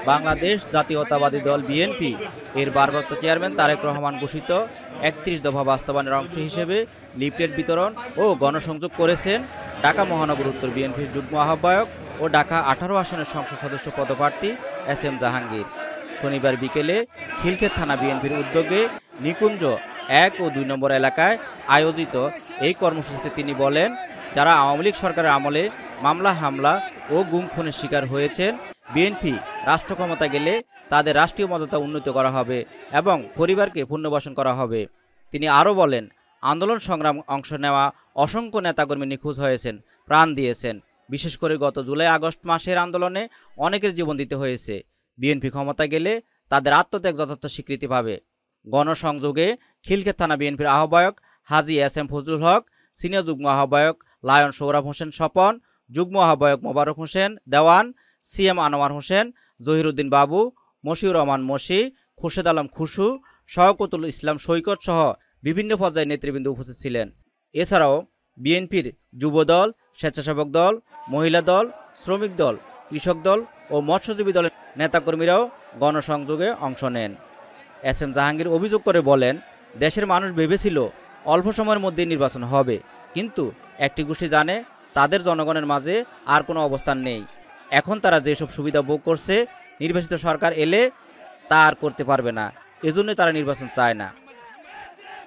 বাংলাদেশ জাতীয়তাবাদী দল বিএনপি এর ভারপ্রাপ্ত চেয়ারম্যান তারেক রহমান ঘোষিত ৩১ দফা বাস্তবায়নের অংশ হিসেবে লিফলেট বিতরণ ও গণসংযোগ করেছেন ঢাকা মহানগর উত্তর বিএনপির যুগ্ম আহ্বায়ক ও ঢাকা ১৮ আসনের সংসদ সদস্য পদপ্রার্থী SM জাহাঙ্গীর। শনিবার বিকেলে খিলক্ষেত থানা বিএনপির উদ্যোগে নিকুঞ্জ ১ ও ২ নম্বর এলাকায় আয়োজিত এই কর্মসূচিতে তিনি বলেন, যারা আওয়ামী লীগ সরকারের আমলে মামলা হামলা ও গুম খুনের শিকার হয়েছেন, বিএনপি রাষ্ট্র ক্ষমতা গেলে তাদের রাষ্ট্রীয় মর্যাদা উন্নীত করা হবে এবং পরিবারকে পুনর্বাসন করা হবে। তিনি আরও বলেন, আন্দোলন সংগ্রাম অংশ নেওয়া অসংখ্য নেতাকর্মী নিখোঁজ হয়েছেন, প্রাণ দিয়েছেন। বিশেষ করে গত জুলাই আগস্ট মাসের আন্দোলনে অনেকের জীবন দিতে হয়েছে। বিএনপি ক্ষমতা গেলে তাদের আত্মত্যাগ যথার্থ স্বীকৃতি পাবে। গণসংযোগে খিলক্ষেত থানা বিএনপির আহ্বায়ক হাজী SM ফজলুল হক, সিনিয়র যুগ্ম আহ্বায়ক লায়ন সোহরাব হোসেন স্বপন, যুগ্ম আহ্বায়ক মোবারক হোসেন দেওয়ান, CM আনোয়ার হোসেন, জহিরুদ্দিন বাবু, মশিউর রহমান মশি, খুরশেদ আলম খুশু, শওকতুল ইসলাম সৈকত সহ বিভিন্ন পর্যায়ের নেতৃবৃন্দ উপস্থিত ছিলেন। এছাড়াও বিএনপির যুবদল, স্বেচ্ছাসেবক দল, মহিলা দল, শ্রমিক দল, কৃষক দল ও মৎস্যজীবী দলের নেতাকর্মীরাও গণসংযোগে অংশ নেন। SM জাহাঙ্গীর অভিযোগ করে বলেন, দেশের মানুষ ভেবেছিল অল্প সময়ের মধ্যে নির্বাচন হবে, কিন্তু একটি গোষ্ঠী জানে তাদের জনগণের মাঝে আর কোনো অবস্থান নেই। এখন তারা যেসব সুবিধা ভোগ করছে, নির্বাচিত সরকার এলে তা আর করতে পারবে না। এজন্য তারা নির্বাচন চায় না।